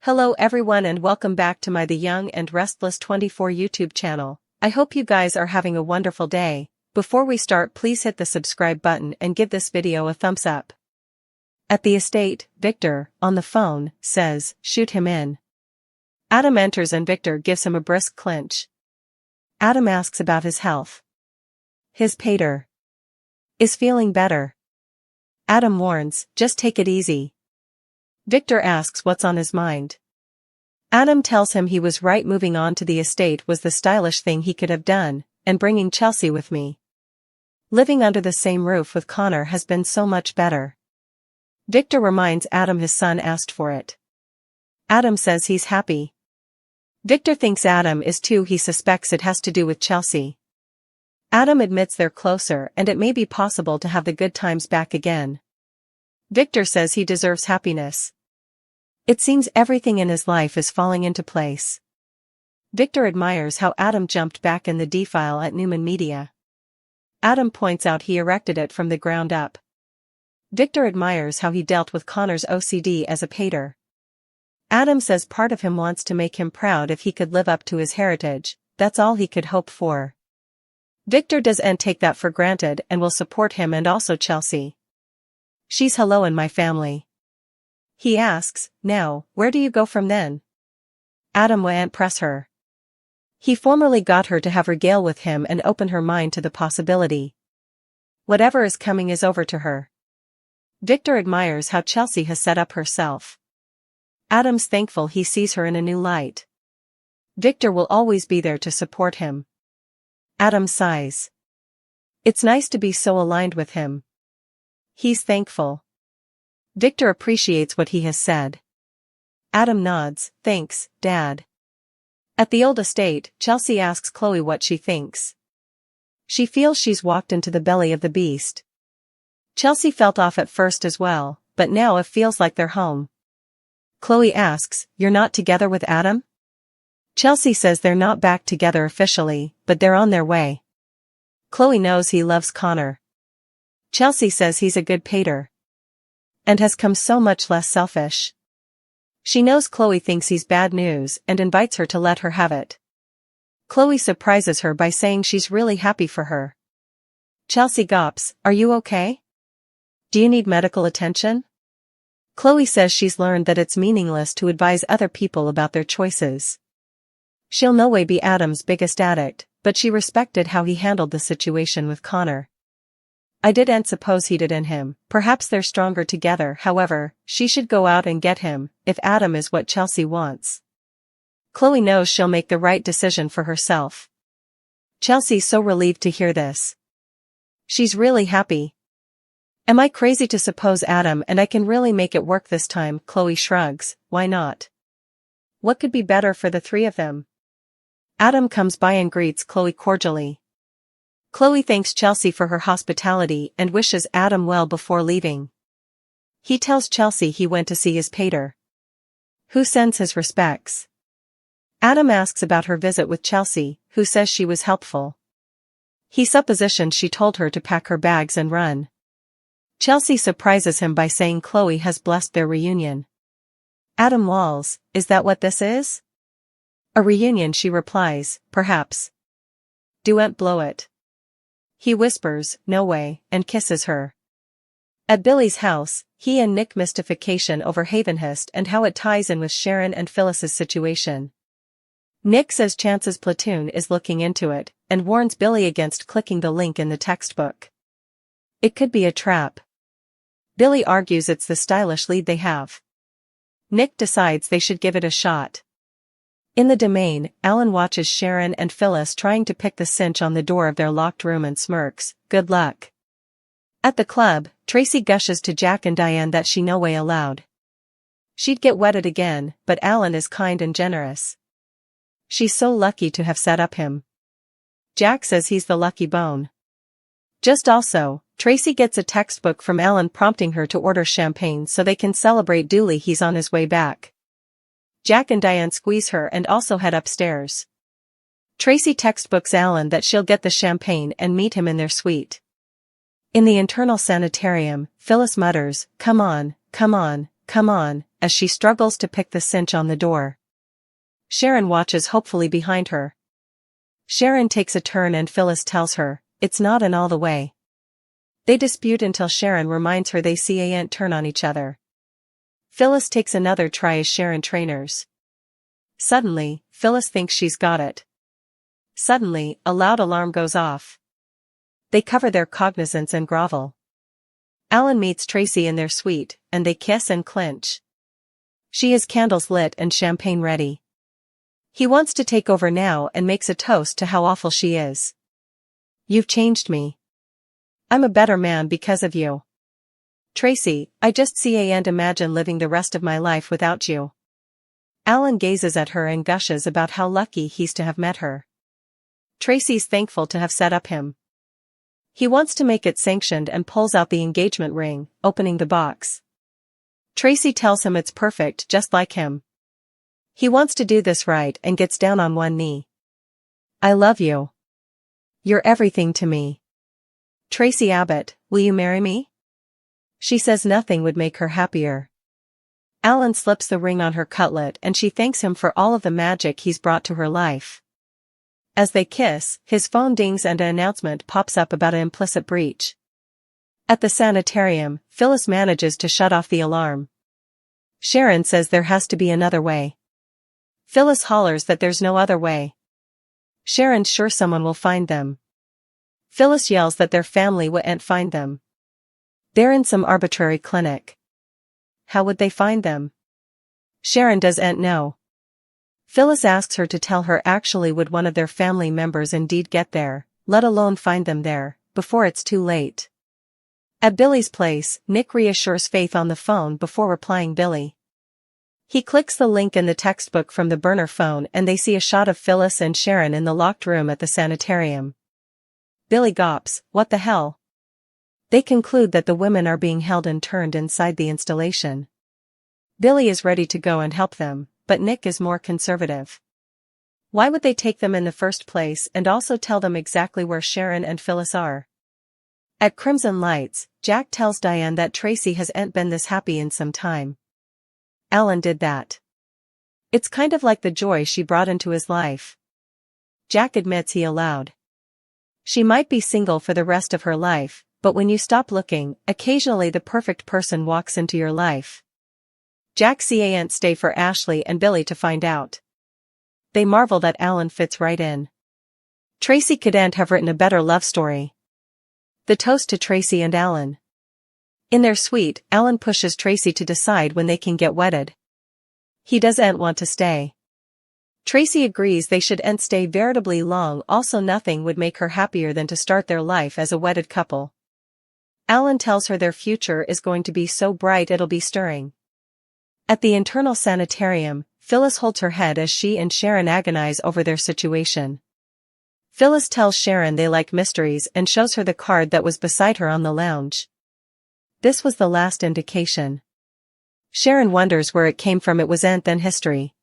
Hello everyone and welcome back to my The Young and Restless 24 YouTube channel. I hope you guys are having a wonderful day. Before we start, please hit the subscribe button and give this video a thumbs up. At the estate, Victor, on the phone, says, "Shoot him in." Adam enters and Victor gives him a brisk clinch. Adam asks about his health. His pater is feeling better. Adam warns, "Just take it easy." Victor asks what's on his mind. Adam tells him he was right, moving on to the estate was the stylish thing he could have done, and bringing Chelsea with me. Living under the same roof with Connor has been so much better. Victor reminds Adam his son asked for it. Adam says he's happy. Victor thinks Adam is too. He suspects it has to do with Chelsea. Adam admits they're closer and it may be possible to have the good times back again. Victor says he deserves happiness. It seems everything in his life is falling into place. Victor admires how Adam jumped back in the D-file at Newman Media. Adam points out he erected it from the ground up. Victor admires how he dealt with Connor's OCD as a pater. Adam says part of him wants to make him proud if he could live up to his heritage. That's all he could hope for. Victor doesn't take that for granted and will support him and also Chelsea. "She's hello in my family." He asks, "Now, where do you go from then?" Adam won't press her. He formerly got her to have regale with him and open her mind to the possibility. Whatever is coming is over to her. Victor admires how Chelsea has set up herself. Adam's thankful he sees her in a new light. Victor will always be there to support him. Adam sighs. It's nice to be so aligned with him. He's thankful. Victor appreciates what he has said. Adam nods, "Thanks, Dad." At the old estate, Chelsea asks Chloe what she thinks. She feels she's walked into the belly of the beast. Chelsea felt off at first as well, but now it feels like they're home. Chloe asks, "You're not together with Adam?" Chelsea says they're not back together officially, but they're on their way. Chloe knows he loves Connor. Chelsea says he's a good pater. And has come so much less selfish. She knows Chloe thinks he's bad news and invites her to let her have it. Chloe surprises her by saying she's really happy for her. Chelsea gawps, "Are you okay? Do you need medical attention?" Chloe says she's learned that it's meaningless to advise other people about their choices. She'll no way be Adam's biggest addict, but she respected how he handled the situation with Connor. "I didn't suppose he did in him. Perhaps they're stronger together. However, she should go out and get him, if Adam is what Chelsea wants." Chloe knows she'll make the right decision for herself. Chelsea's so relieved to hear this. She's really happy. "Am I crazy to suppose Adam and I can really make it work this time?" Chloe shrugs, "Why not? What could be better for the three of them?" Adam comes by and greets Chloe cordially. Chloe thanks Chelsea for her hospitality and wishes Adam well before leaving. He tells Chelsea he went to see his pater, who sends his respects. Adam asks about her visit with Chelsea, who says she was helpful. He suppositions she told her to pack her bags and run. Chelsea surprises him by saying Chloe has blessed their reunion. Adam walls, "Is that what this is?" "A reunion," she replies, "Perhaps. Don't blow it." He whispers, "No way," and kisses her. At Billy's house, he and Nick mystification over Havenhurst and how it ties in with Sharon and Phyllis's situation. Nick says Chance's platoon is looking into it, and warns Billy against clicking the link in the textbook. It could be a trap. Billy argues it's the stylish lead they have. Nick decides they should give it a shot. In the domain, Alan watches Sharon and Phyllis trying to pick the cinch on the door of their locked room and smirks, "Good luck." At the club, Tracy gushes to Jack and Diane that she no way allowed. She'd get wetted again, but Alan is kind and generous. She's so lucky to have set up him. Jack says he's the lucky bone. Just also, Tracy gets a textbook from Alan prompting her to order champagne so they can celebrate duly he's on his way back. Jack and Diane squeeze her and also head upstairs. Tracy textbooks Alan that she'll get the champagne and meet him in their suite. In the internal sanitarium, Phyllis mutters, come on, come on, as she struggles to pick the cinch on the door. Sharon watches hopefully behind her. Sharon takes a turn and Phyllis tells her, it's not in all the way. They dispute until Sharon reminds her they can't turn on each other. Phyllis takes another try as Sharon trainers. Suddenly, Phyllis thinks she's got it. Suddenly, a loud alarm goes off. They cover their cognizance and grovel. Alan meets Tracy in their suite, and they kiss and clinch. She has candles lit and champagne ready. He wants to take over now and makes a toast to how awful she is. You've changed me. I'm a better man because of you. Tracy, I just can't imagine living the rest of my life without you. Alan gazes at her and gushes about how lucky he's to have met her. Tracy's thankful to have set up him. He wants to make it sanctioned and pulls out the engagement ring, opening the box. Tracy tells him it's perfect just like him. He wants to do this right and gets down on one knee. I love you. You're everything to me. Tracy Abbott, will you marry me? She says nothing would make her happier. Alan slips the ring on her cutlet and she thanks him for all of the magic he's brought to her life. As they kiss, his phone dings and an announcement pops up about an implicit breach. At the sanitarium, Phyllis manages to shut off the alarm. Sharon says there has to be another way. Phyllis hollers that there's no other way. Sharon's sure someone will find them. Phyllis yells that their family won't find them. They're in some arbitrary clinic. How would they find them? Sharon doesn't know. Phyllis asks her to tell her actually would one of their family members indeed get there, let alone find them there, before it's too late. At Billy's place, Nick reassures Faith on the phone before replying Billy. He clicks the link in the textbook from the burner phone and they see a shot of Phyllis and Sharon in the locked room at the sanitarium. Billy gawps, what the hell? They conclude that the women are being held and turned inside the installation. Billy is ready to go and help them, but Nick is more conservative. Why would they take them in the first place and also tell them exactly where Sharon and Phyllis are? At Crimson Lights, Jack tells Diane that Tracy hasn't been this happy in some time. Alan did that. It's kind of like the joy she brought into his life. Jack admits he allowed. She might be single for the rest of her life, but when you stop looking, occasionally the perfect person walks into your life. Jack can't stay for Ashley and Billy to find out. They marvel that Alan fits right in. Tracy couldn't have written a better love story. The toast to Tracy and Alan. In their suite, Alan pushes Tracy to decide when they can get wedded. He doesn't want to stay. Tracy agrees they shouldn't stay veritably long, also nothing would make her happier than to start their life as a wedded couple. Alan tells her their future is going to be so bright it'll be stirring. At the internal sanitarium, Phyllis holds her head as she and Sharon agonize over their situation. Phyllis tells Sharon they like mysteries and shows her the card that was beside her on the lounge. This was the last indication. Sharon wonders where it came from. It wasn't then history.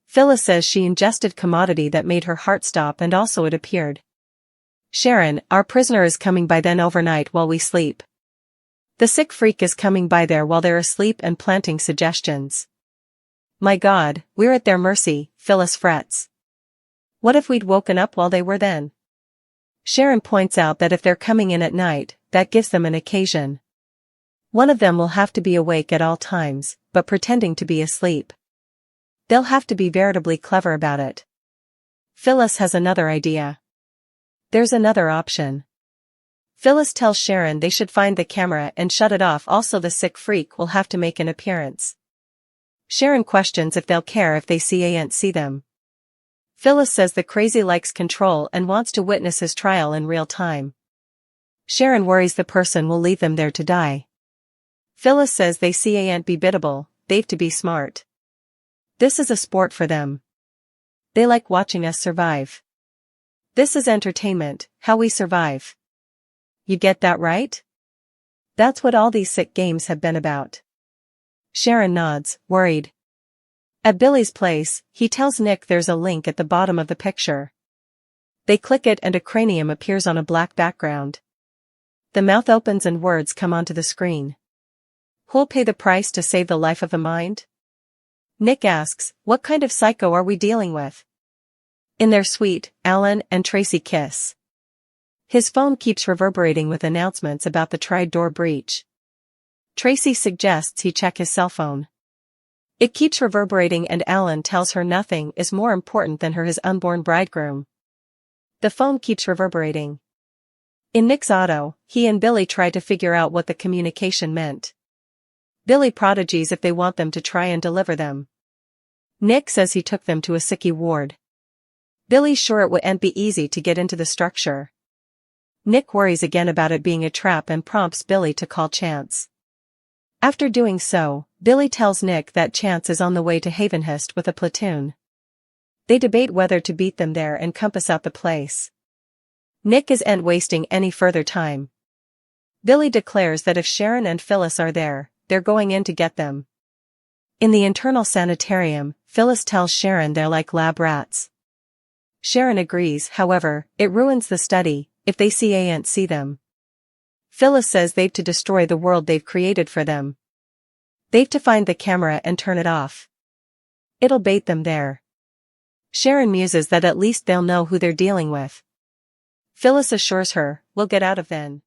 Phyllis says she ingested commodity that made her heart stop and also it appeared. Sharon, our prisoner is coming by then overnight while we sleep. The sick freak is coming by there while they're asleep and planting suggestions. My God, we're at their mercy, Phyllis frets. What if we'd woken up while they were then? Sharon points out that if they're coming in at night, that gives them an occasion. One of them will have to be awake at all times, but pretending to be asleep. They'll have to be veritably clever about it. Phyllis has another idea. There's another option. Phyllis tells Sharon they should find the camera and shut it off. Also the sick freak will have to make an appearance. Sharon questions if they'll care if they can't see them. Phyllis says the crazy likes control and wants to witness his trial in real time. Sharon worries the person will leave them there to die. Phyllis says they can't be biddable, they've to be smart. This is a sport for them. They like watching us survive. This is entertainment, how we survive. You get that right? That's what all these sick games have been about. Sharon nods, worried. At Billy's place, he tells Nick there's a link at the bottom of the picture. They click it and a cranium appears on a black background. The mouth opens and words come onto the screen. Who'll pay the price to save the life of a mind? Nick asks, what kind of psycho are we dealing with? In their suite, Alan and Tracy kiss. His phone keeps reverberating with announcements about the tri-door breach. Tracy suggests he check his cell phone. It keeps reverberating and Alan tells her nothing is more important than his unborn bridegroom. The phone keeps reverberating. In Nick's auto, he and Billy try to figure out what the communication meant. Billy prodigies if they want them to try and deliver them. Nick says he took them to a sickie ward. Billy's sure it wouldn't be easy to get into the structure. Nick worries again about it being a trap and prompts Billy to call Chance. After doing so, Billy tells Nick that Chance is on the way to Havenhurst with a platoon. They debate whether to beat them there and compass out the place. Nick isn't wasting any further time. Billy declares that if Sharon and Phyllis are there, they're going in to get them. In the internal sanitarium, Phyllis tells Sharon they're like lab rats. Sharon agrees, however, it ruins the study if they see them. Phyllis says they've to destroy the world they've created for them. They've to find the camera and turn it off. It'll bait them there. Sharon muses that at least they'll know who they're dealing with. Phyllis assures her, we'll get out of then.